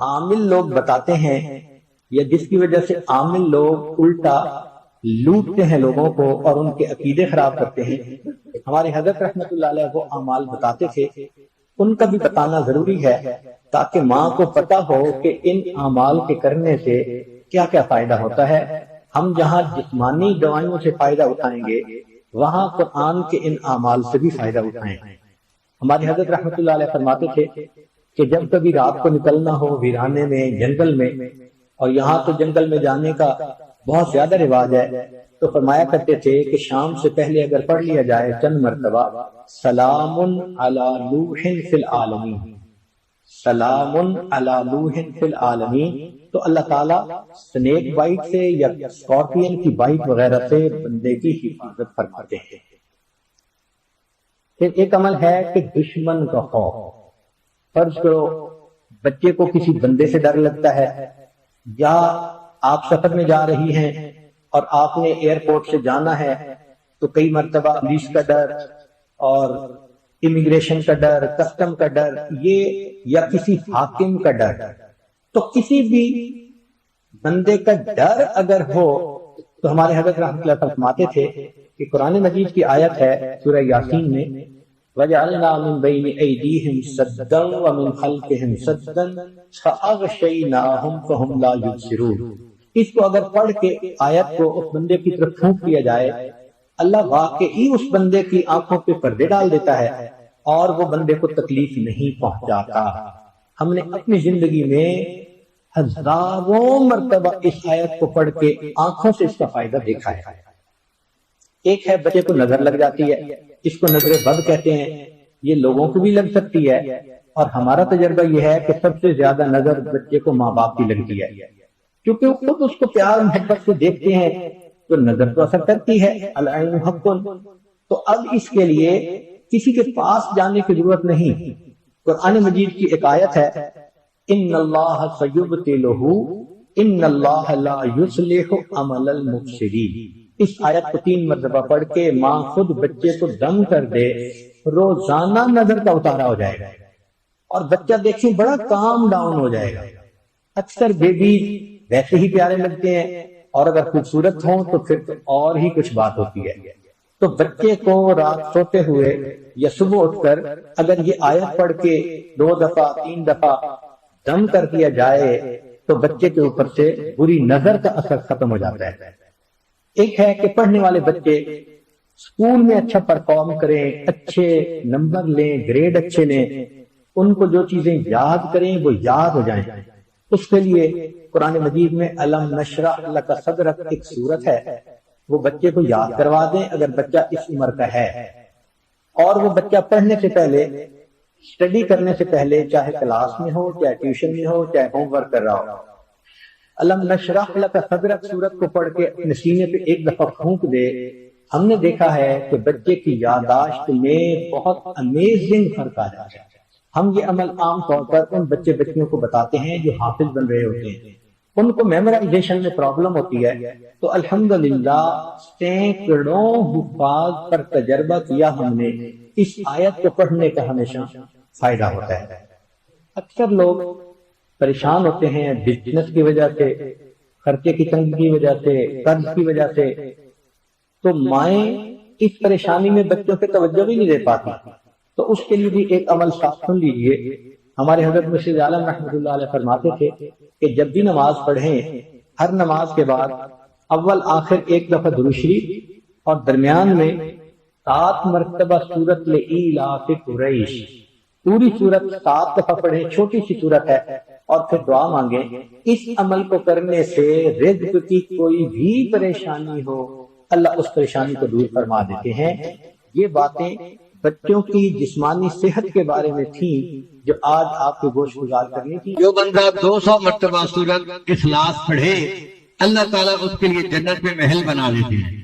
عامل لوگ بتاتے ہیں یا جس کی وجہ سے عامل لوگ الٹا لوٹتے ہیں لوگوں کو اور ان کے عقیدے خراب کرتے ہیں۔ ہمارے حضرت رحمت اللہ علیہ وہ اعمال بتاتے تھے، ان کا بھی بتانا ضروری ہے تاکہ ماں کو پتہ ہو کہ ان اعمال کے کرنے سے کیا کیا فائدہ ہوتا ہے۔ ہم جہاں جسمانی دوائیوں سے فائدہ اٹھائیں گے وہاں قرآن کے ان اعمال سے بھی فائدہ اٹھائیں۔ ہمارے حضرت رحمت اللہ علیہ فرماتے تھے کہ جب کبھی رات کو نکلنا ہو ویرانے میں، جنگل میں، اور یہاں تو جنگل میں جانے کا بہت زیادہ رواج ہے، تو فرمایا کرتے تھے کہ شام سے پہلے اگر پڑھ لیا جائے چند مرتبہ سلام علی نوح فی العالمین، سلام علی نوح فی العالمین، تو اللہ تعالیٰ سنیک بائٹ سے یا اسکارپین کی بائٹ وغیرہ سے بندے کی حفاظت فرماتے ہیں۔ پھر ایک عمل ہے کہ دشمن کا خوف۔ فرض کرو بچے کو کسی بندے سے ڈر لگتا ہے، یا آپ سفر میں جا رہی ہیں اور آپ نے ایئرپورٹ سے جانا ہے تو کئی مرتبہ پولیس کا ڈر اور امیگریشن کا ڈر، کسٹم کا ڈر، یہ یا کسی حاکم کا ڈر، تو کسی بھی بندے کا ڈر اگر ہو تو ہمارے حضرت رحمۃ اللہ فرماتے تھے کہ قرآن مجید کی آیت ہے سورہ یاسین میں وَجَعَلْنَا مِن بَيْنِ أَيْدِيهِمْ سَدًّا وَمِنْ خَلْفِهِمْ سَدًّا فَأَغْشَيْنَاهُمْ فَهُمْ لَا يُبْصِرُونَ۔ اس کو اگر پڑھ کے آیت کو اس بندے کی طرف پھونک دیا جائے، اللہ واقعی اس بندے کی آنکھوں پہ پردے ڈال دیتا ہے اور وہ بندے کو تکلیف نہیں پہنچاتا۔ ہم نے اپنی زندگی میں ہزاروں مرتبہ اس آیت کو پڑھ کے آنکھوں سے اس کا فائدہ دیکھا ہے۔ ایک ہے بچے کو نظر لگ جاتی ہے، اس کو نظر بد کہتے ہیں، یہ لوگوں کو بھی لگ سکتی ہے، اور ہمارا تجربہ یہ ہے کہ سب سے زیادہ نظر بچے کو ماں باپ کی لگتی ہے، کیونکہ وہ خود اس کو پیار محبت سے دیکھتے ہیں تو نظر تو اثر کرتی ہے۔ العین حق۔ تو اب اس کے لیے کسی کے پاس جانے کی ضرورت نہیں۔ قرآن مجید کی ایک آیت ہے ان اللہ سیبطلہ ان اللہ لا یصلح عمل المفسدین۔ اس آیت کو 3 مرتبہ پڑھ کے ماں خود بچے کو دم کر دے، روزانہ نظر کا اتارا ہو جائے گا اور بچہ دیکھیں بڑا کام ڈاؤن ہو جائے گا۔ اکثر بیبی ویسے ہی پیارے لگتے ہیں اور اگر خوبصورت ہوں تو پھر تو اور ہی کچھ بات ہوتی ہے۔ تو بچے کو رات سوتے ہوئے یا صبح اٹھ کر اگر یہ آیت پڑھ کے 2 دفعہ 3 دفعہ دم کر دیا جائے تو بچے کے اوپر سے بری نظر کا اثر ختم ہو جاتا ہے۔ ایک ہے کہ پڑھنے والے بچے اسکول میں اچھا پرفارم کریں، اچھے نمبر لیں، گریڈ اچھے لیں، ان کو جو چیزیں یاد کریں وہ یاد ہو جائیں۔ اس کے لیے قرآن مجید میں الم نشرح لک صدرک ایک سورت ہے، وہ بچے کو یاد کروا دیں اگر بچہ اس عمر کا ہے، اور وہ بچہ پڑھنے سے پہلے، اسٹڈی کرنے سے پہلے، چاہے کلاس میں ہو، چاہے ٹیوشن میں ہو، چاہے ہوم ورک کر رہا ہو، الم نشرح لک صدرک سورت کو پڑھ کے اپنے سینے پہ ایک دفعہ پھونک دے۔ ہم نے دیکھا ہے کہ بچے کی یادداشت میں بہت امیزنگ فرق آ جاتا ہے۔ ہم یہ عمل عام طور پر ان بچے بچیوں کو بتاتے ہیں جو حافظ بن رہے ہوتے ہیں، ان کو میمورائزیشن میں پرابلم ہوتی ہے، تو الحمدللہ سینکڑوں حفاظ پر تجربہ کیا ہم نے، اس آیت کو پڑھنے کا ہمیشہ فائدہ ہوتا ہے۔ اکثر لوگ پریشان ہوتے ہیں بزنس کی وجہ سے، خرچے کی تنگی کی وجہ سے، قرض کی وجہ سے، تو مائیں اس پریشانی میں بچوں پہ توجہ بھی نہیں دے پاتی۔ تو اس کے لیے بھی ایک عمل ساتھ سن لیجئے۔ ہمارے حضرت مرشد عالم رحمۃ اللہ علیہ فرماتے تھے کہ جب بھی نماز پڑھیں، ہر نماز کے بعد اول آخر 1 دفعہ درود شریف اور درمیان میں 7 مرتبہ سورۃ لإیلاف قریش، پوری سورت 7 دفعہ پڑھیں، چھوٹی سی سورت ہے، اور پھر دعا مانگیں۔ اس عمل کو کرنے سے رزق کی کوئی بھی پریشانی ہو اللہ اس پریشانی کو دور فرما دیتے ہیں۔ یہ باتیں بچوں کی جسمانی صحت کے بارے میں تھیں جو آج آپ کو گوش گزار کرنی تھی۔ جو بندہ 200 مرتبہ سورت اخلاص پڑھے اللہ تعالیٰ اس کے لیے جنت میں محل بنا دیتے ہیں۔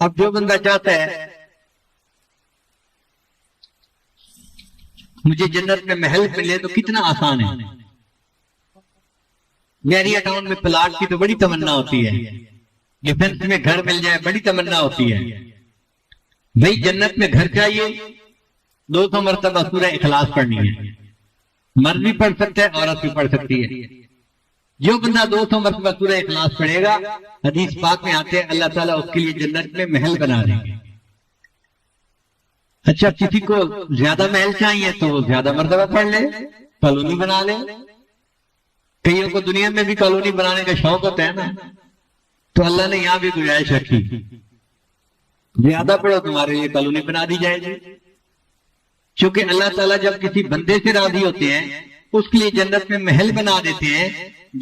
اب جو بندہ چاہتا ہے مجھے جنت میں محل ملے تو کتنا آسان ہے، میری ٹاؤن میں پلاٹ کی تو بڑی تمنا ہوتی ہے، ڈیفنس میں گھر مل جائے بڑی تمنا ہوتی ہے. بھائی جنت میں گھر چاہیے، 200 مرتبہ سورہ اخلاص پڑھنی ہے. مرد بھی پڑھ سکتا ہے، عورت بھی پڑھ سکتی ہے. جو بندہ 200 مرتبہ سورہ اخلاص پڑھے گا، حدیث پاک میں آتے ہیں اللہ تعالیٰ اس کے لیے جنت میں محل بنا دیں گے. اچھا کسی کو زیادہ محل چاہیے تو وہ زیادہ مرتبہ پڑھ لے، کالونی بنا لے. کئیوں کو دنیا میں بھی کالونی بنانے کا شوق ہوتا ہے نا، تو اللہ نے یہاں بھی گنجائش رکھی، زیادہ پڑھو تمہارے لیے کالونی بنا دی جائے گی. چونکہ اللہ تعالیٰ جب کسی بندے سے راضی ہوتے ہیں اس کے لیے جنت میں محل بنا دیتے ہیں.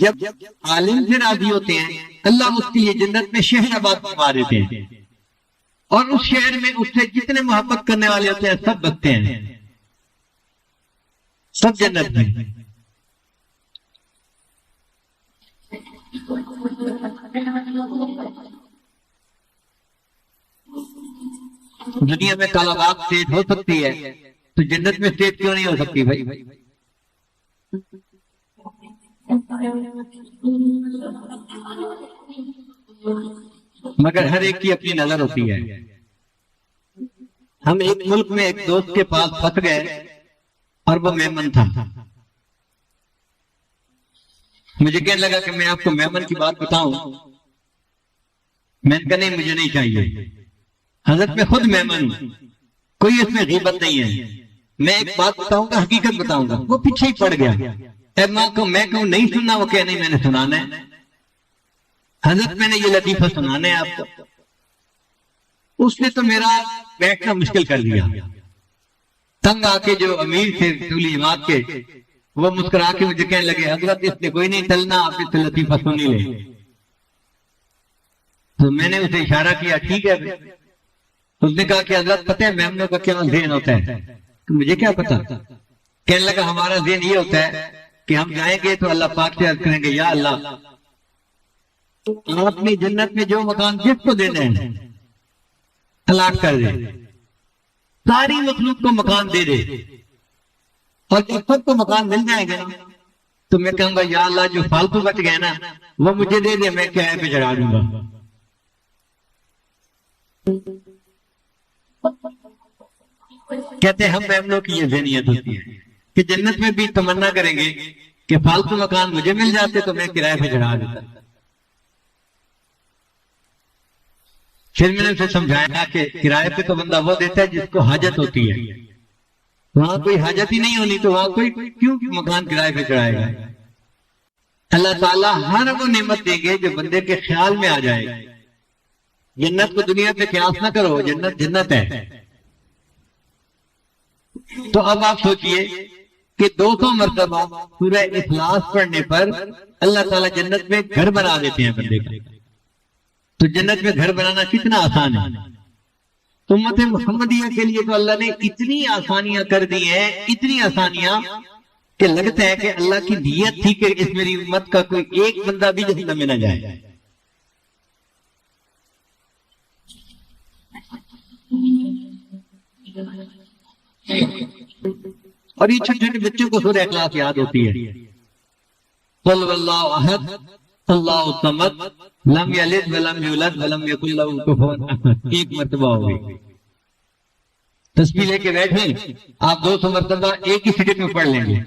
جب عالم سے راضی ہوتے ہیں اللہ اس کے لیے جنت میں شہر آباد بنا دیتے ہیں، اور اس شہر میں اس سے جتنے محبت کرنے والے ہوتے ہیں سب بستے ہیں، سب جنت میں. دنیا میں کالا باغ سیٹ ہو سکتی ہے تو جنت میں سیٹ کیوں نہیں ہو سکتی بھائی؟ مگر ہر ایک کی اپنی نظر ہوتی ہے. ہم ایک ملک میں ایک دوست کے پاس پھنس گئے اور وہ میمن تھا. مجھے کہنے لگا کہ میں آپ کو میمن کی بات بتاؤں. میں نے کہا نہیں مجھے نہیں چاہیے، حضرت میں خود میمن ہوں، کوئی اس میں غیبت نہیں ہے. میں ایک بات بتاؤں گا، حقیقت بتاؤں گا. وہ پیچھے ہی پڑ گیا. اے ماں کو میں کہوں نہیں سننا، وہ کہ نہیں میں نے سنانا ہے. حضرت میں نے یہ لطیفہ سنانا ہے آپ کو. اس نے تو میرا بیٹھنا مشکل کر دیا. تنگ آ کے جو امیر تھے رسول جماعت کے، وہ مسکرا کے مجھے کہنے لگے حضرت اس نے کوئی نہیں ٹلنا، آپ اس سے لطیفہ سن ہی لیں. تو میں نے اسے اشارہ کیا ٹھیک ہے. اس نے کہا کہ حضرت پتہ ہے میمنوں کا کیا ذہن ہوتا ہے؟ تو مجھے کیا پتا. کہنے لگا ہمارا ذہن یہ ہوتا ہے کہ ہم جائیں گے تو اللہ پاک سے عرض کریں گے یا اللہ اپنی جنت میں جو مکان جس کو دینے ہیں الاٹ کر دے، ساری مخلوق کو مکان دے دے، اور جب سب کو مکان مل جائے گا تو میں کہوں گا یا اللہ جو فالتو بچ گئے نا وہ مجھے دے دے، میں کرائے پہ چڑھا دوں گا. کہتے ہیں ہم میمنوں کی یہ ذہنیت ہوتی ہے کہ جنت میں بھی تمنا کریں گے کہ فالتو مکان مجھے مل جاتے تو میں کرائے پہ چڑھا دیتا. پھر میں نے اسے سمجھایا کہ کرائے پہ تو بندہ وہ دیتا ہے جس کو حاجت ہوتی ہے. وہاں کوئی حاجت ہی نہیں ہونی تو وہاں کوئی کیوں مکان کرائے پہ چڑھائے گا. اللہ تعالیٰ ہر وہ نعمت دیں گے جو بندے کے خیال میں آ جائے. جنت کو دنیا پہ قیاس نہ کرو، جنت جنت ہے. تو اب آپ سوچئے کہ 200 مرتبہ سورہ اخلاص پڑھنے پر اللہ تعالیٰ جنت میں گھر بنا دیتے ہیں بندے کا. تو جنت میں گھر بنانا کتنا آسان ہے. امت محمدیہ کے لیے تو اللہ نے اتنی آسانیاں کر دی ہیں، اتنی آسانیاں کہ لگتا ہے کہ اللہ کی نیت تھی کہ اس میری امت کا کوئی ایک بندہ بھی جہنم میں نہ جائے. اور یہ چھوٹے چھوٹے بچوں کو سورہ اخلاص یاد ہوتی ہے. قل واللہ احد اللہ الصمد لم یلد ولم یولد ولم یکن لہ کفوا احد. ایک مرتبہ ہوگی. تسبیح لے کے بیٹھیں آپ 200 مرتبہ ایک ہی سٹے میں پڑھ لیں گے.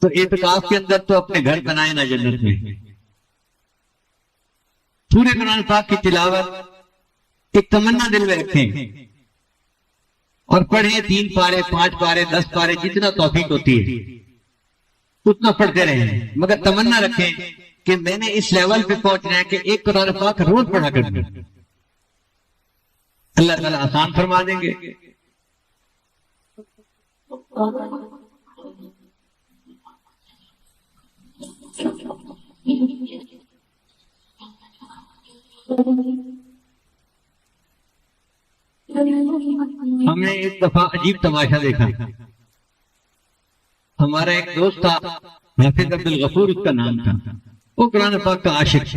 تو اعتکاف کے اندر تو اپنے گھر بنائے نا جنت میں. پورے قرآن پاک کی تلاوت ایک تمنا دل میں رکھیں اور پڑھیں. 3 پارے 5 پارے 10 پارے جتنا توفیق ہوتی ہے اتنا پڑھتے رہیں، مگر تمنا رکھیں کہ میں نے اس لیول پہ پہنچنا ہے کہ ایک قرآن پاک روز پڑھا کرنا. اللہ تعالیٰ آسان فرما دیں گے. ہم نے ایک دفعہ عجیب تماشا دیکھا. ہمارا ایک دوست تھا حافظ عبد الغفور اس کا نام تھا. وہ قرآن پاک کا عاشق،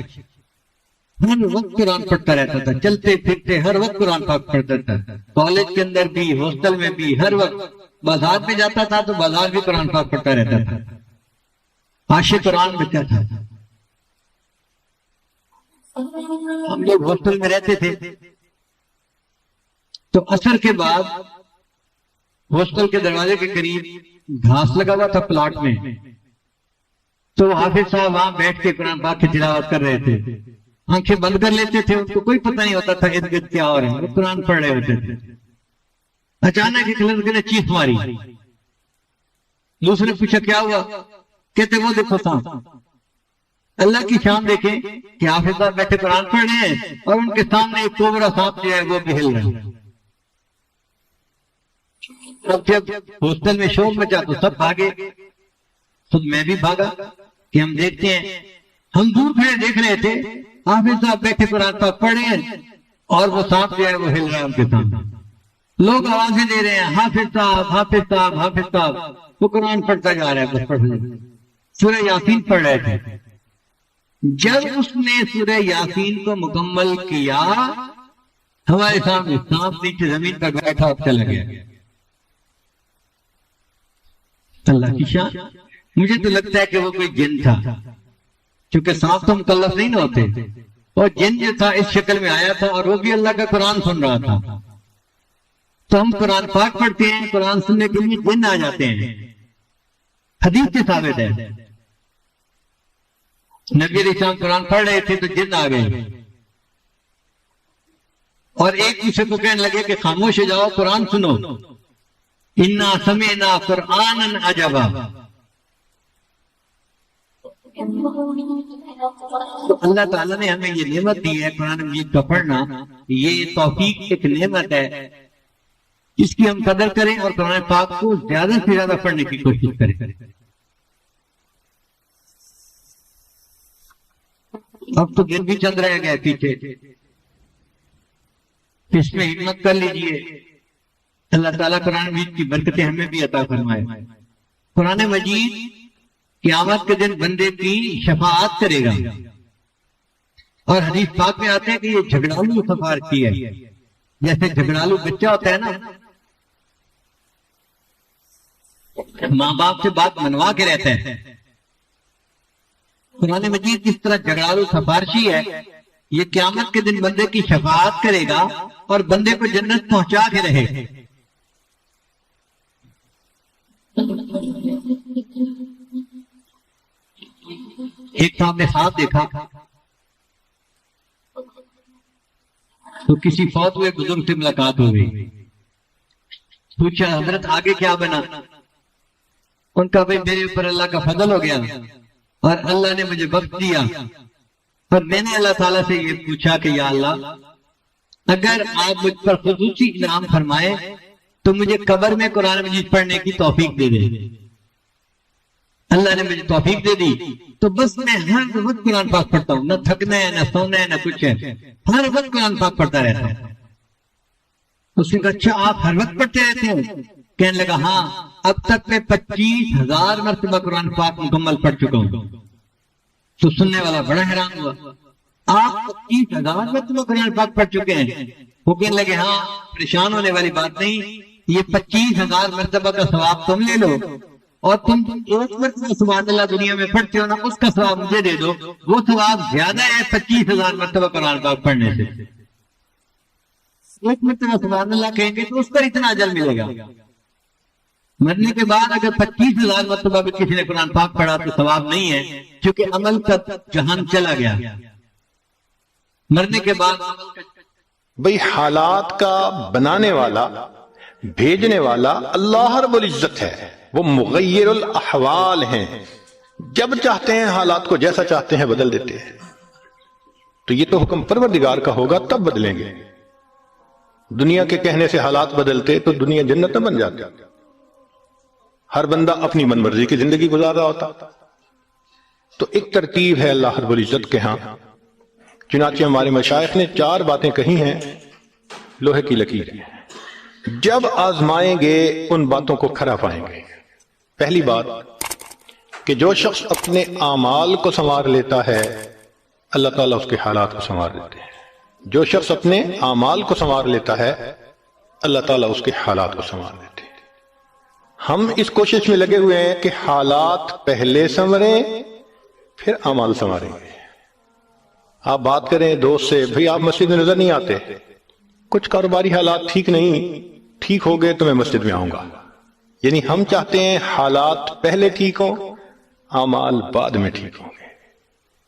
ہر وقت قرآن پڑھتا رہتا تھا، چلتے پھرتے ہر وقت قرآن پاک پڑھتا تھا. کالج کے اندر بھی، ہاسٹل میں بھی، ہر وقت. بازار میں جاتا تھا تو بازار بھی قرآن پاک پڑھتا رہتا تھا. عاشق قرآن بچہ تھا. ہم لوگ ہاسٹل میں رہتے تھے تو عصر کے بعد ہاسٹل کے دروازے کے قریب گھاس لگا ہوا تھا پلاٹ میں، تو حافظ صاحب وہاں بیٹھ کے قرآن پاک کی تلاوت کر رہے تھے. آنکھیں بند کر لیتے تھے، ان کو کوئی پتہ نہیں ہوتا تھا ارد گرد کیا ہو رہا ہے، وہ قرآن پڑھ رہے ہوتے تھے. اچانک ایک لڑکے نے چیخ ماری. دوسرے پوچھا کیا ہوا؟ کہتے وہ دیکھو سانپ. اللہ کی شان دیکھیں کہ حافظ صاحب بیٹھے قرآن پڑھ رہے ہیں اور ان کے سامنے ایک کوبرا سانپ جو ہے وہ بھی ہل رہا ہے. اب جب ہاسٹل میں شور مچا تو سب بھاگے، خود میں بھی بھاگا کہ ہم دیکھتے ہیں. ہم دور کھڑے دیکھ رہے تھے حافظ صاحب بیٹھے قرآن پاک پڑھ رہے ہیں اور وہ سانپ جو ہے وہ ہل رہا ہے ان کے سامنے. لوگ آوازیں دے رہے ہیں حافظ صاحب حافظ صاحب حافظ صاحب. وہ قرآن پڑھتا جا رہا ہے، بس پڑھ رہے سورہ یاسین پڑھ رہے تھے. جب اس نے سورہ یاسین کو مکمل کیا ہمارے سامنے سانپ نیچے زمین پر بیٹھا اور چلا گیا. اللہ کی شان. مجھے تو لگتا ہے کہ وہ کوئی جن تھا، کیونکہ سانپ تو مکلف نہیں نہ ہوتے، اور جن جو تھا اس شکل میں آیا تھا اور وہ بھی اللہ کا قرآن سن رہا تھا. تو ہم قرآن پاک پڑھتے ہیں، قرآن سننے کے لیے جن آ جاتے ہیں. حدیث سے ثابت ہے، نبی علیہ السلام قرآن پڑھ رہے تھے تو جن آ گئے اور ایک دوسرے کو کہنے لگے کہ خاموش ہو جاؤ، قرآن سنو. انا سمعنا قرآنا عجبا. تو اللہ تعالیٰ نے ہمیں یہ نعمت دی ہے قرآن مجید کا پڑھنا. یہ توفیق ایک نعمت ہے جس کی ہم قدر کریں اور قرآن پاک کو زیادہ سے زیادہ پڑھنے کی کوشش کریں. اب تو دن بھی چند رہ گئے پیچھے، اس میں ہمت کر لیجئے. اللہ تعالیٰ قرآن مجید کی برکتیں ہمیں بھی عطا فرمائے. قرآن مجید قیامت کے دن بندے کی شفاعت کرے گا، اور حدیث پاک میں آتے ہیں کہ یہ جھگڑالو سفارشی ہے. جیسے جھگڑالو بچہ ہوتا ہے نا، ماں باپ سے بات منوا کے رہتا ہے، قرآن مجید کس طرح جھگڑالو سفارشی ہے. یہ قیامت کے دن بندے کی شفاعت کرے گا اور بندے کو جنت پہنچا کے رہے گا. ایک صاحب نے خواب دیکھا تو کسی فوت ہوئے بزرگ سے ملاقات ہو گئی. پوچھا حضرت آگے کیا بنا؟ ان کا بھائی میرے اوپر اللہ کا فضل ہو گیا اور اللہ نے مجھے بخش دیا، اور میں نے اللہ تعالیٰ سے یہ پوچھا کہ یا اللہ اگر آپ مجھ پر خصوصی انعام فرمائے تو مجھے قبر میں قرآن مجید پڑھنے کی توفیق دے دے. اللہ نے مجھے توفیق دے دی تو بس میں ہر وقت قرآن پاک پڑھتا ہوں، نہ تھکنا ہے نہ سونا ہے نہ کچھ ہے، ہر وقت قرآن پاک پڑھتا رہتا ہوں. اس نے کہا اچھا آپ ہر وقت پڑھتے رہتے ہیں؟ کہنے لگا ہاں، اب تک میں 25,000 مرتبہ قرآن پاک مکمل پڑھ چکا ہوں. تو سننے والا بڑا حیران ہوا، آپ 25,000 مرتبہ قرآن پاک پڑھ چکے ہیں؟ وہ کہنے لگے ہاں، پریشان ہونے والی بات نہیں، یہ 25,000 مرتبہ کا ثواب تم لے لو، اور تم ایک مرتبہ سبحان اللہ دنیا میں پڑھتے ہو نا، اس کا ثواب مجھے دے دو. وہ ثواب زیادہ ہے 25,000 مرتبہ قرآن پاک پڑھنے سے. ایک مرتبہ سبحان اللہ کہیں گے تو اس پر اتنا اجر ملے گا. مرنے کے بعد اگر 25,000 مرتبہ بھی کسی نے قرآن پاک پڑھا تو ثواب نہیں ہے، کیونکہ عمل کا جہان چلا گیا. مرنے کے بعد بھئی حالات کا بنانے والا بھیجنے والا اللہ رب العزت ہے، وہ مغیر الاحوال ہیں. جب چاہتے ہیں حالات کو جیسا چاہتے ہیں بدل دیتے ہیں. تو یہ تو حکم پروردگار کا ہوگا تب بدلیں گے. دنیا کے کہنے سے حالات بدلتے تو دنیا جنت نہ بن جاتی، ہر بندہ اپنی من مرضی کی زندگی گزار رہا ہوتا. تو ایک ترتیب ہے اللہ رب العزت کے ہاں. چنانچہ ہمارے مشائخ نے 4 باتیں کہی ہیں لوہے کی لکیر. جب آزمائیں گے ان باتوں کو کھرا پائیں گے. پہلی بات کہ جو شخص اپنے اعمال کو سنوار لیتا ہے اللہ تعالیٰ اس کے حالات کو سنوار لیتے ہیں. جو شخص اپنے اعمال کو سنوار لیتا ہے اللہ تعالیٰ اس کے حالات کو سنوار لیتے ہیں. ہم اس کوشش میں لگے ہوئے ہیں کہ حالات پہلے سنوریں پھر اعمال سنواریں گے. آپ بات کریں دوست سے، بھئی آپ مسجد میں نظر نہیں آتے، کچھ کاروباری حالات ٹھیک نہیں، ٹھیک ہو گئے تو میں مسجد میں آؤں گا. یعنی ہم چاہتے ہیں حالات پہلے ٹھیک ہوں، اعمال بعد میں ٹھیک ہوں گے.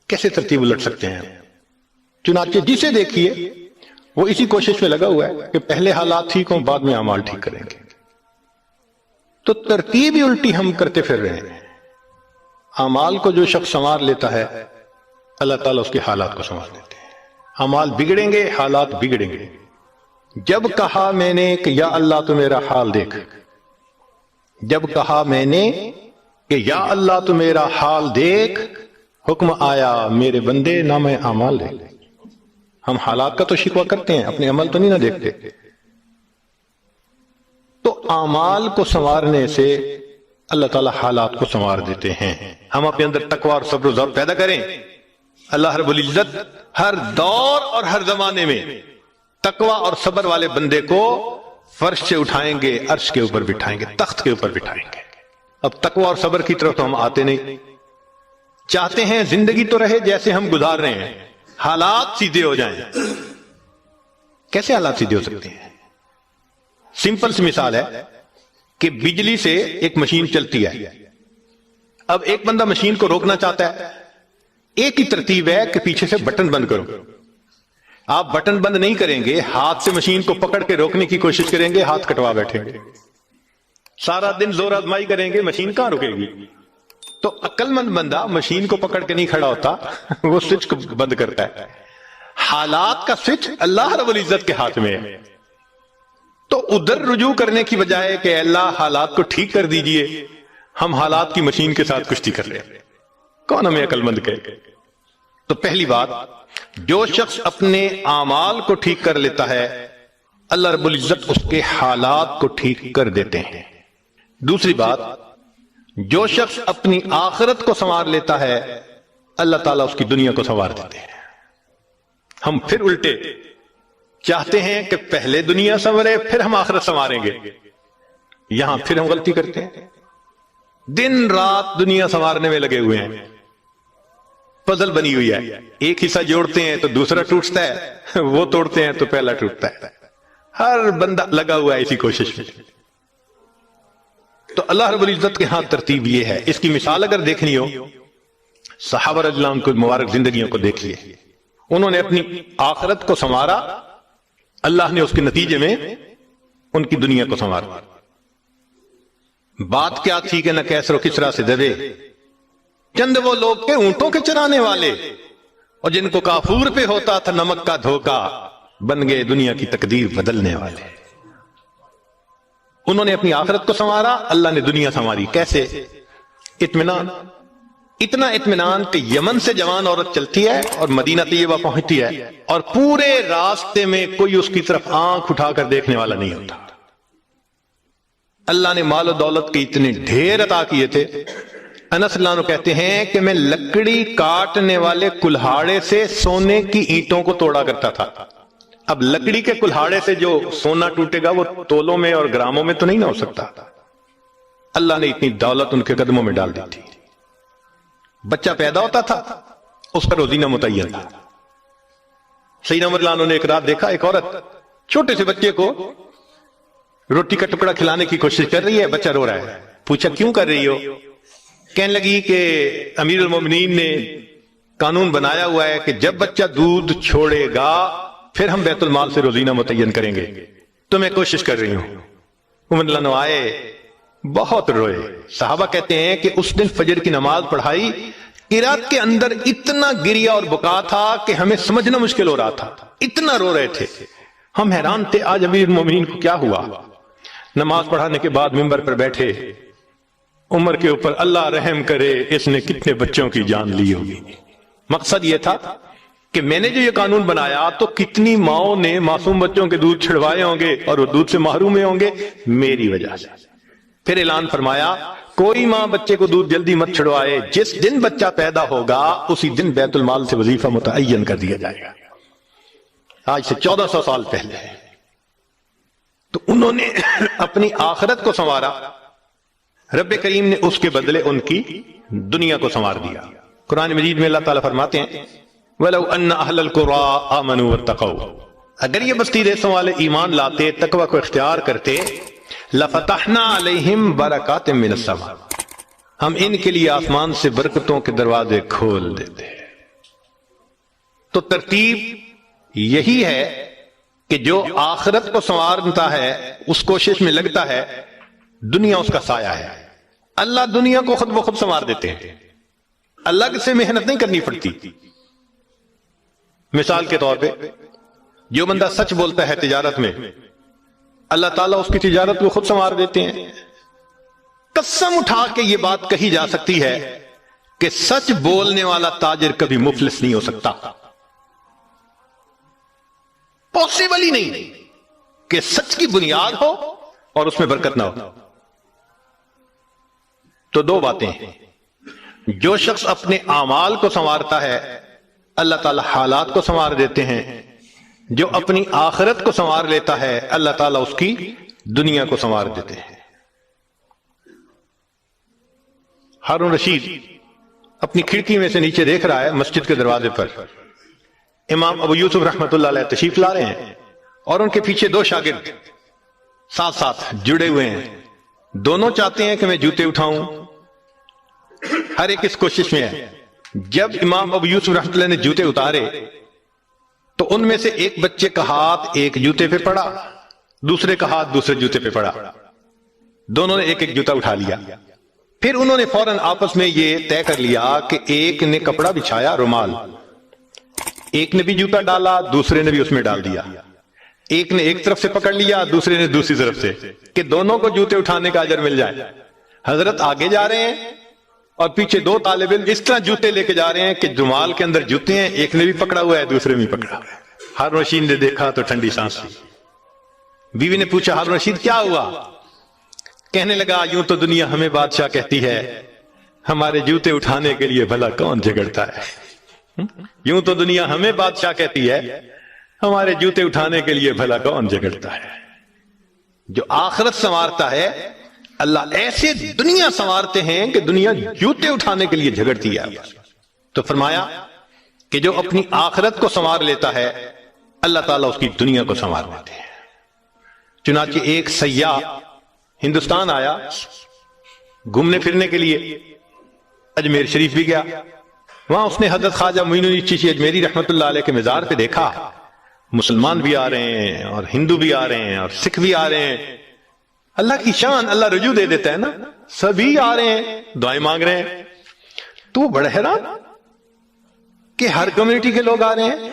کیسے ترتیب الٹ سکتے ہیں؟ چنانچہ جسے دیکھیے وہ اسی کوشش میں لگا ہوا ہے کہ پہلے حالات ٹھیک ہوں، بعد میں اعمال ٹھیک کریں گے. تو ترتیب ہی الٹی ہم کرتے پھر رہے ہیں. اعمال کو جو شخص سنوار لیتا ہے اللہ تعالیٰ اس کے حالات کو سنوار لیتے ہیں. اعمال بگڑیں گے، حالات بگڑیں گے. جب کہا میں نے کہ یا اللہ تو میرا حال دیکھ، جب کہا میں نے کہ یا اللہ تو میرا حال دیکھ، حکم آیا میرے بندے نام اعمال دیکھ. ہم حالات کا تو شکوہ کرتے ہیں، اپنے عمل تو نہیں نہ دیکھتے. تو اعمال کو سنوارنے سے اللہ تعالیٰ حالات کو سنوار دیتے ہیں. ہم اپنے اندر تقوی اور صبر و ضبط پیدا کریں. اللہ رب العزت ہر دور اور ہر زمانے میں تقوی اور صبر والے بندے کو فرش سے اٹھائیں گے، عرش کے اوپر بٹھائیں گے، تخت کے اوپر بٹھائیں گے. اب تقوی اور صبر کی طرف تو ہم آتے نہیں. چاہتے ہیں زندگی تو رہے جیسے ہم گزار رہے ہیں، حالات سیدھے ہو جائیں. کیسے حالات سیدھے ہو سکتے ہیں؟ سمپل سی مثال ہے کہ بجلی سے ایک مشین چلتی ہے. اب ایک بندہ مشین کو روکنا چاہتا ہے، ایک ہی ترتیب ہے کہ پیچھے سے بٹن بند کرو. آپ بٹن بند نہیں کریں گے، ہاتھ سے مشین کو پکڑ کے روکنے کی کوشش کریں گے، ہاتھ کٹوا بیٹھیں گے. سارا دن زور آزمائی کریں گے، مشین کہاں رکے گی؟ تو عقل مند بندہ مشین کو پکڑ کے نہیں کھڑا ہوتا، وہ سوئچ کو بند کرتا ہے. حالات کا سوئچ اللہ رب العزت کے ہاتھ میں ہے. تو ادھر رجوع کرنے کی بجائے کہ اللہ حالات کو ٹھیک کر دیجئے، ہم حالات کی مشین کے ساتھ کشتی کر رہے ہیں. کون ہمیں عقل مند کہے؟ تو پہلی بات، جو شخص اپنے اعمال کو ٹھیک کر لیتا ہے اللہ رب العزت اس کے حالات کو ٹھیک کر دیتے ہیں. دوسری بات، جو شخص اپنی آخرت کو سنوار لیتا ہے اللہ تعالیٰ اس کی دنیا کو سنوار دیتے ہیں. ہم پھر الٹے چاہتے ہیں کہ پہلے دنیا سنورے پھر ہم آخرت سنواریں گے. یہاں پھر ہم غلطی کرتے ہیں. دن رات دنیا سنوارنے میں لگے ہوئے ہیں. پزل بنی ہوئی ہے، ایک حصہ جوڑتے ہیں تو دوسرا ٹوٹتا ہے، وہ توڑتے ہیں تو پہلا ٹوٹتا ہے. ہر بندہ لگا ہوا ہے اسی کوشش میں. تو اللہ رب العزت کے ہاں ترتیب یہ ہے. اس کی مثال اگر دیکھنی ہو، صحابہ رضی اللہ عنہ کو مبارک زندگیوں کو دیکھیے. انہوں نے اپنی آخرت کو سنوارا، اللہ نے اس کے نتیجے میں ان کی دنیا کو سنوارا. بات کیا تھی کہ نہ کیسر و کسرا سے دبے چند وہ لوگ کے اونٹوں کے چرانے والے، اور جن کو کافور پہ ہوتا تھا نمک کا دھوکا، بن گئے دنیا کی تقدیر بدلنے والے. انہوں نے اپنی آخرت کو سنوارا، اللہ نے دنیا سنواری. کیسے؟ اطمینان. اتنا اطمینان کہ یمن سے جوان عورت چلتی ہے اور مدینہ طیبہ پہنچتی ہے اور پورے راستے میں کوئی اس کی طرف آنکھ اٹھا کر دیکھنے والا نہیں ہوتا. اللہ نے مال و دولت کے اتنے ڈھیر عطا کیے تھے. انس اللہ عنہ کہتے ہیں کہ میں لکڑی کاٹنے والے کلہاڑے سے سونے کی اینٹوں کو توڑا کرتا تھا. اب لکڑی کے کلہاڑے سے جو سونا ٹوٹے گا وہ تولوں میں اور گراموں میں تو نہیں نہ ہو سکتا. اللہ نے اتنی دولت ان کے قدموں میں ڈال دی تھی. بچہ پیدا ہوتا تھا، اس کا روزینہ متعین تھا. سیدنا عمر اللہ عنہ نے ایک رات دیکھا ایک عورت چھوٹے سے بچے کو روٹی کا ٹکڑا کھلانے کی کوشش کر رہی ہے، بچہ رو رہا ہے. پوچھا کیوں کر رہی ہو؟ کہنے لگی کہ امیر المومنین نے قانون بنایا ہوا ہے کہ جب بچہ دودھ چھوڑے گا پھر ہم بیت المال سے روزینہ متعین کریں گے، تو میں کوشش کر رہی ہوں. عمر اللہ عنہ آئے، بہت روئے. صحابہ کہتے ہیں کہ اس دن فجر کی نماز پڑھائی، قرات کے اندر اتنا گریا اور بکا تھا کہ ہمیں سمجھنا مشکل ہو رہا تھا، اتنا رو رہے تھے. ہم حیران تھے آج امیر المومنین کو کیا ہوا. نماز پڑھانے کے بعد منبر پر بیٹھے، عمر کے اوپر اللہ رحم کرے اس نے کتنے بچوں کی جان لی ہوگی. مقصد یہ تھا کہ میں نے جو یہ قانون بنایا تو کتنی ماؤں نے معصوم بچوں کے دودھ چھڑوائے ہوں گے اور وہ دودھ سے محروم ہوں گے میری وجہ سے. پھر اعلان فرمایا کوئی ماں بچے کو دودھ جلدی مت چھڑوائے، جس دن بچہ پیدا ہوگا اسی دن بیت المال سے وظیفہ متعین کر دیا جائے گا. آج سے 1400 سال پہلے. تو انہوں نے اپنی آخرت کو سنوارا، رب کریم نے اس کے بدلے ان کی دنیا کو سنوار دیا۔ قرآن مجید میں اللہ تعالیٰ فرماتے ہیں وَلَوْ أَنَّ أَهْلَ الْقُرَىٰ آمَنُوا وَاتَّقَوْا، اگر یہ بستی دیسوں والے ایمان لاتے، تقوی کو اختیار کرتے، لَفَتَحْنَا عَلَيْهِمْ بَرَكَاتٍ مِّنَ السَّمَاءِ، ہم ان کے لیے آسمان سے برکتوں کے دروازے کھول دیتے۔ تو ترتیب یہی ہے کہ جو آخرت کو سنوارتا ہے اس کوشش میں لگتا ہے، دنیا اس کا سایہ ہے۔ اللہ دنیا کو خود بخود سنوار دیتے ہیں، الگ سے محنت نہیں کرنی پڑتی۔ مثال کے طور پہ جو بندہ سچ بولتا ہے تجارت میں، اللہ تعالیٰ اس کی تجارت کو خود سنوار دیتے ہیں۔ قسم اٹھا کے یہ بات کہی جا سکتی ہے کہ سچ بولنے والا تاجر کبھی مفلس نہیں ہو سکتا، پاسبل ہی نہیں کہ سچ کی بنیاد ہو اور اس میں برکت نہ ہو۔ تو دو باتیں ہیں، جو شخص اپنے اعمال کو سنوارتا ہے اللہ تعالیٰ حالات کو سنوار دیتے ہیں، جو اپنی آخرت کو سنوار لیتا ہے اللہ تعالیٰ اس کی دنیا کو سنوار دیتے ہیں۔ ہارون رشید اپنی کھڑکی میں سے نیچے دیکھ رہا ہے، مسجد کے دروازے پر امام ابو یوسف رحمت اللہ علیہ تشریف لا رہے ہیں اور ان کے پیچھے دو شاگرد ساتھ ساتھ جڑے ہوئے ہیں، دونوں چاہتے ہیں کہ میں جوتے اٹھاؤں، ہر ایک اس کوشش میں ہے۔ جب امام ابو یوسف رحمت اللہ نے جوتے اتارے تو ان میں سے ایک بچے کا ہاتھ ایک جوتے پہ پڑا، دوسرے کا ہاتھ دوسرے جوتے پہ پڑا، دونوں نے ایک ایک جوتا اٹھا لیا۔ پھر انہوں نے فوراً آپس میں یہ طے کر لیا کہ ایک نے کپڑا بچھایا رومال، ایک نے بھی جوتا ڈالا، دوسرے نے بھی اس میں ڈال دیا، ایک نے ایک طرف سے پکڑ لیا، دوسرے نے دوسری طرف سے، کہ دونوں کو جوتے اٹھانے کا اجر مل جائے۔ حضرت آگے جا رہے ہیں اور پیچھے دو طالب علم اس طرح جوتے لے کے جا رہے ہیں کہ رومال کے اندر جوتے ہیں، ایک نے بھی پکڑا ہوا ہے دوسرے میں بھی پکڑا ہوا ہے۔ ہارون رشید نے دیکھا تو ٹھنڈی سانس لی۔ بیوی نے پوچھا ہارون رشید کیا ہوا؟ کہنے لگا یوں تو دنیا ہمیں بادشاہ کہتی ہے، ہمارے جوتے اٹھانے کے لیے بھلا کون جھگڑتا ہے؟ یوں تو دنیا ہمیں بادشاہ کہتی ہے، ہمارے جوتے اٹھانے کے لیے بھلا کون جھگڑتا ہے؟ جو آخرت سنوارتا ہے اللہ ایسے دنیا سنوارتے ہیں کہ دنیا جوتے اٹھانے کے لیے جھگڑتی ہے۔ تو فرمایا کہ جو اپنی آخرت کو سنوار لیتا ہے اللہ تعالیٰ اس کی دنیا کو سنوار لیتے ہیں۔ چنانچہ ایک سیاح ہندوستان آیا گھومنے پھرنے کے لیے، اجمیر شریف بھی گیا، وہاں اس نے حضرت خواجہ معین الدین چشتی اجمیری رحمت اللہ علیہ کے مزار پہ دیکھا مسلمان بھی آ رہے ہیں اور ہندو بھی آ رہے ہیں اور سکھ بھی آ رہے ہیں۔ اللہ کی شان، اللہ رجوع دے دیتا ہے نا، سبھی آ رہے ہیں دعائیں مانگ رہے ہیں۔ تو وہ بڑا حیران کہ ہر کمیونٹی کے لوگ آ رہے ہیں،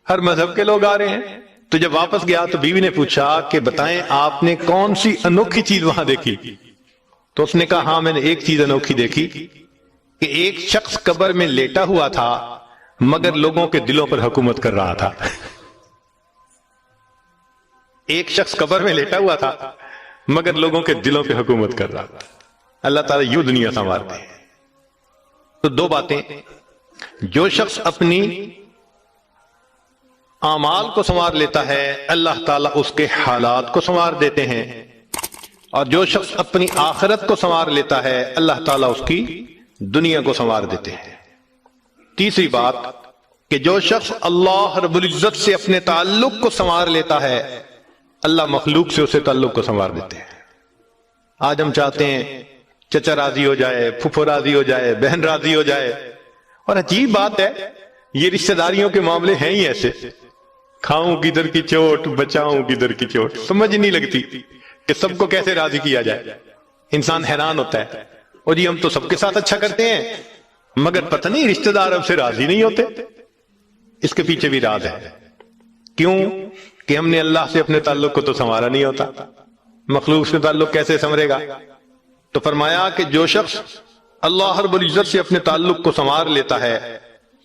ہر مذہب کے لوگ آ رہے ہیں۔ تو جب واپس گیا تو بیوی نے پوچھا کہ بتائیں آپ نے کون سی انوکھی چیز وہاں دیکھی؟ تو اس نے کہا ہاں میں نے ایک چیز انوکھی دیکھی کہ ایک شخص قبر میں لیٹا ہوا تھا مگر لوگوں کے دلوں پر حکومت کر رہا تھا۔ ایک شخص قبر میں لیٹا ہوا تھا مگر لوگوں کے دلوں پہ حکومت کر رہا تھا۔ اللہ تعالیٰ یوں دنیا سنوارتے ہیں۔ تو دو باتیں، جو شخص اپنی اعمال کو سنوار لیتا ہے اللہ تعالیٰ اس کے حالات کو سنوار دیتے ہیں، اور جو شخص اپنی آخرت کو سنوار لیتا ہے اللہ تعالیٰ اس کی دنیا کو سنوار دیتے ہیں۔ تیسری بات کہ جو شخص اللہ رب العزت سے اپنے تعلق کو سنوار لیتا ہے اللہ مخلوق سے اسے تعلق کو سنوار دیتے ہیں۔ آج ہم چاہتے ہیں چچا راضی ہو جائے، پھپھو راضی ہو جائے، بہن راضی ہو جائے، اور عجیب بات ہے یہ رشتہ داریوں کے معاملے ہیں ہی ایسے، کھاؤں کدھر کی چوٹ بچاؤں کدھر کی چوٹ، سمجھ نہیں لگتی کہ سب کو کیسے راضی کیا جائے۔ انسان حیران ہوتا ہے، اور جی ہم تو سب کے ساتھ اچھا کرتے ہیں مگر پتہ نہیں رشتہ دار ہم سے راضی نہیں ہوتے۔ اس کے پیچھے بھی راز ہے، کیوں کہ ہم نے اللہ سے اپنے تعلق کو تو سنوارا نہیں ہوتا، مخلوق سے تعلق کیسے سنورے گا؟ تو فرمایا کہ جو شخص اللہ رب العزت سے اپنے تعلق کو سنوار لیتا ہے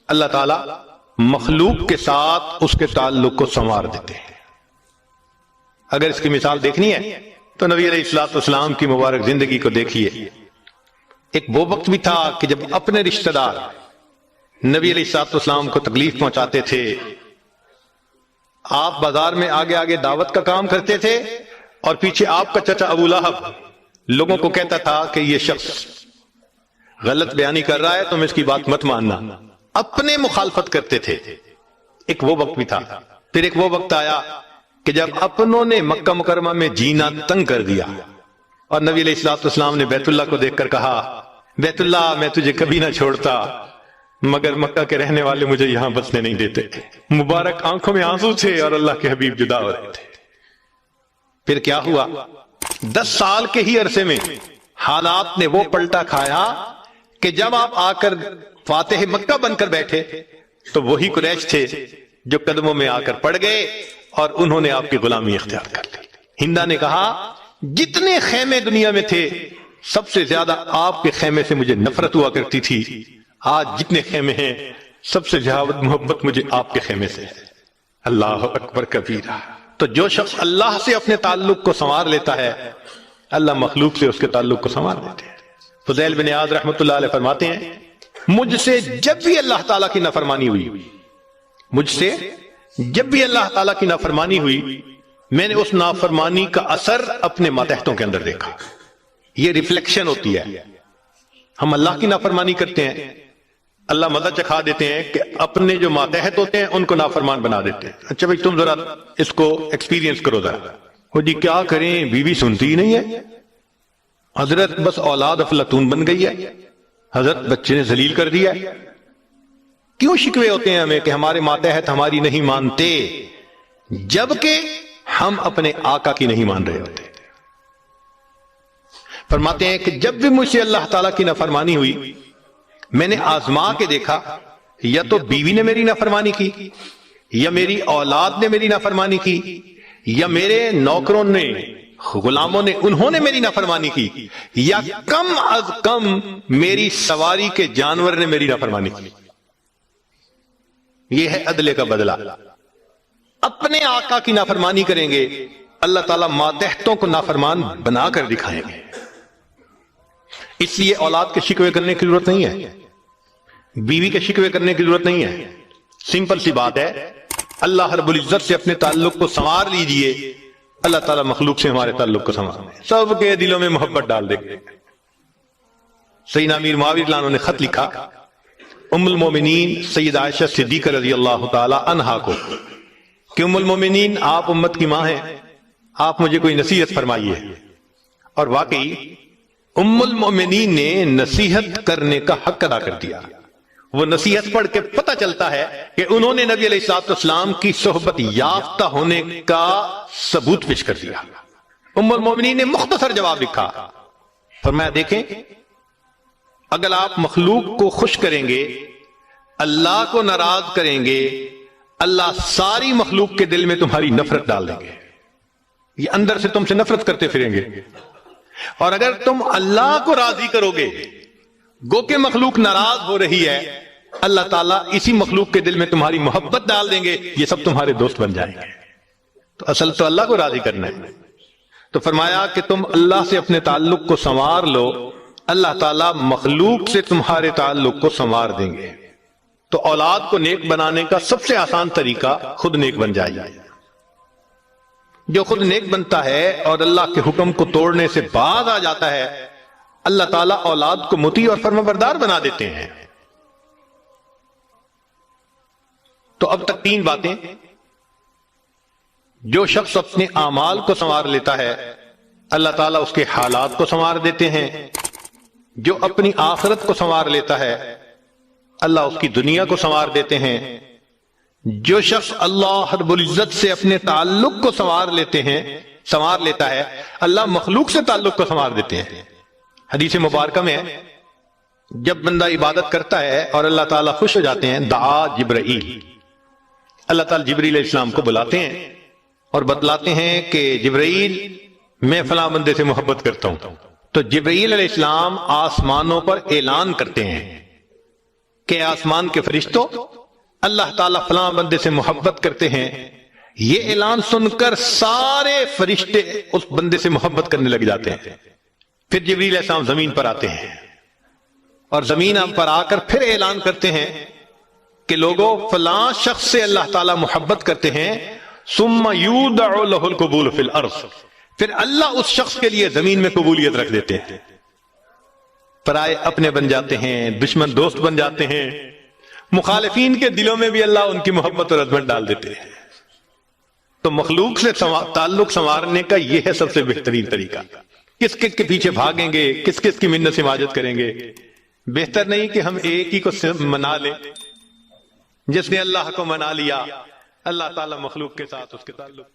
اللہ تعالیٰ مخلوق کے ساتھ اس کے تعلق کو سنوار دیتے ہیں۔ اگر اس کی مثال دیکھنی ہے تو نبی علیہ الصلوۃ والسلام کی مبارک زندگی کو دیکھیے۔ ایک وہ وقت بھی تھا کہ جب اپنے رشتہ دار نبی علیہ الصلوۃ والسلام کو تکلیف پہنچاتے تھے، آپ بازار میں آگے آگے دعوت کا کام کرتے تھے اور پیچھے آپ کا چچا ابو لہب لوگوں کو کہتا تھا کہ یہ شخص غلط بیانی کر رہا ہے، تم اس کی بات مت ماننا. اپنے مخالفت کرتے تھے. ایک وہ وقت بھی تھا. پھر ایک وہ وقت آیا کہ جب اپنوں نے مکہ مکرمہ میں جینا تنگ کر دیا اور نبی علیہ الصلوۃ والسلام نے بیت اللہ کو دیکھ کر کہا، بیت اللہ میں تجھے کبھی نہ چھوڑتا، مگر مکہ کے رہنے والے مجھے یہاں بسنے نہیں دیتے. مبارک آنکھوں میں آنسو تھے اور اللہ کے حبیب جدا ہو رہے تھے. پھر کیا ہوا؟ 10 سال کے ہی عرصے میں حالات نے وہ پلٹا کھایا کہ جب آپ آ کر فاتح مکہ بن کر بیٹھے تو وہی قریش تھے جو قدموں میں آ کر پڑ گئے اور انہوں نے آپ کی غلامی اختیار کر لی. ہندا نے کہا جتنے خیمے دنیا میں تھے سب سے زیادہ آپ کے خیمے سے مجھے نفرت ہوا کرتی تھی، آج جتنے خیمے ہیں سب سے زیادہ محبت مجھے آپ کے خیمے سے ہے. اللہ اکبر کبیرہ. تو جو شخص اللہ سے اپنے تعلق کو سنوار لیتا ہے اللہ مخلوق سے اس کے تعلق کو سنوار دیتے ہیں. فضیل بن عیاض رحمۃ اللہ علیہ فرماتے ہیں مجھ سے جب بھی اللہ تعالیٰ کی نافرمانی ہوئی، مجھ سے جب بھی اللہ تعالیٰ کی نافرمانی ہوئی، میں نے اس نافرمانی کا اثر اپنے ماتحتوں کے اندر دیکھا. یہ ریفلیکشن ہوتی ہے. ہم اللہ کی نافرمانی کرتے ہیں، اللہ مزہ چکھا دیتے ہیں کہ اپنے جو ماتحت ہوتے ہیں ان کو نافرمان بنا دیتے ہیں. اچھا بھائی تم ذرا اس کو ایکسپیرینس کرو ذرا. وہ جی کیا کریں، بیوی سنتی ہی نہیں ہے، حضرت بس اولاد افلاطون بن گئی ہے، حضرت بچے نے ذلیل کر دیا ہے. کیوں شکوے ہوتے ہیں ہمیں کہ ہمارے ماتحت ہماری نہیں مانتے، جبکہ ہم اپنے آقا کی نہیں مان رہے ہوتے. فرماتے ہیں کہ جب بھی مجھ سے اللہ تعالیٰ کی نافرمانی ہوئی میں نے آزما کے دیکھا، یا تو بیوی نے میری نافرمانی کی، یا میری اولاد نے میری نافرمانی کی، یا میرے نوکروں نے غلاموں نے انہوں نے میری نافرمانی کی، یا کم از کم میری سواری کے جانور نے میری نافرمانی کی. یہ ہے عدلے کا بدلہ. اپنے آقا کی نافرمانی کریں گے اللہ تعالیٰ ماتحتوں کو نافرمان بنا کر دکھائیں گے. اس لیے اولاد کے شکوے کرنے کی ضرورت نہیں ہے، بیوی کے شکوے کرنے کی ضرورت نہیں ہے. سمپل سی بات ہے، اللہ رب العزت سے اپنے تعلق کو سنوار لیجئے، اللہ تعالیٰ مخلوق سے ہمارے تعلق کو سنوار لے، سب کے دلوں میں محبت ڈال دے گے. سیدنا امیر معاویہ رضی اللہ عنہ نے خط لکھا ام المومنین سیدہ عائشہ صدیقہ رضی اللہ تعالی عنہا کو کہ ام المومنین آپ امت کی ماں ہیں، آپ مجھے کوئی نصیحت فرمائیے. اور واقعی ام المومنین نے نصیحت کرنے کا حق ادا کر دیا. وہ نصیحت پڑھ کے پتہ چلتا ہے کہ انہوں نے نبی علیہ الصلوۃ والسلام کی صحبت یافتہ ہونے کا ثبوت پیش کر دیا. ام المومنین نے مختصر جواب لکھا، فرمایا دیکھیں اگر آپ مخلوق کو خوش کریں گے، اللہ کو ناراض کریں گے، اللہ ساری مخلوق کے دل میں تمہاری نفرت ڈال دیں گے. یہ اندر سے تم سے نفرت کرتے پھریں گے. اور اگر تم اللہ کو راضی کرو گے، گو کہ مخلوق ناراض ہو رہی ہے، اللہ تعالیٰ اسی مخلوق کے دل میں تمہاری محبت ڈال دیں گے، یہ سب تمہارے دوست بن جائیں گے. تو اصل تو اللہ کو راضی کرنا ہے. تو فرمایا کہ تم اللہ سے اپنے تعلق کو سنوار لو، اللہ تعالیٰ مخلوق سے تمہارے تعلق کو سنوار دیں گے. تو اولاد کو نیک بنانے کا سب سے آسان طریقہ خود نیک بن جائے. جو خود نیک بنتا ہے اور اللہ کے حکم کو توڑنے سے باز آ جاتا ہے، اللہ تعالیٰ اولاد کو مطیع اور فرمانبردار بنا دیتے ہیں. تو اب تک 3 باتیں. جو شخص اپنے اعمال کو سنوار لیتا ہے اللہ تعالیٰ اس کے حالات کو سنوار دیتے ہیں. جو اپنی آخرت کو سنوار لیتا ہے اللہ اس کی دنیا کو سنوار دیتے ہیں. جو شخص اللہ رب العزت سے اپنے تعلق کو سنوار لیتا ہے اللہ مخلوق سے تعلق کو سنوار دیتے ہیں. حدیث مبارکہ میں ہے جب بندہ عبادت کرتا ہے اور اللہ تعالیٰ خوش ہو جاتے ہیں، دعا جبرائیل، اللہ تعالیٰ جبرائیل علیہ السلام کو بلاتے ہیں اور بتلاتے ہیں کہ جبرائیل میں فلاں بندے سے محبت کرتا ہوں. تو جبرائیل علیہ السلام آسمانوں پر اعلان کرتے ہیں کہ آسمان کے فرشتوں اللہ تعالیٰ فلاں بندے سے محبت کرتے ہیں. یہ اعلان سن کر سارے فرشتے اس بندے سے محبت کرنے لگ جاتے ہیں. پھر جبرائیل علیہ السلام زمین پر آتے ہیں اور زمین پر آ کر پھر اعلان کرتے ہیں کہ لوگوں فلاں شخص سے اللہ تعالیٰ محبت کرتے ہیں. ثم یودع له القبول فی الارض، پھر اللہ اس شخص کے لیے زمین میں قبولیت رکھ دیتے ہیں، پرائے اپنے بن جاتے ہیں، دشمن دوست بن جاتے ہیں، مخالفین کے دلوں میں بھی اللہ ان کی محبت اور عظمت ڈال دیتے ہیں۔ تو مخلوق سے تعلق سنوارنے کا یہ ہے سب سے بہترین طریقہ۔ کس کس کے پیچھے بھاگیں گے، کس کس کی منت سماجت کریں گے؟ بہتر نہیں کہ ہم ایک ہی کو منا لیں، جس نے اللہ کو منا لیا، اللہ تعالی مخلوق کے ساتھ اس کے تعلق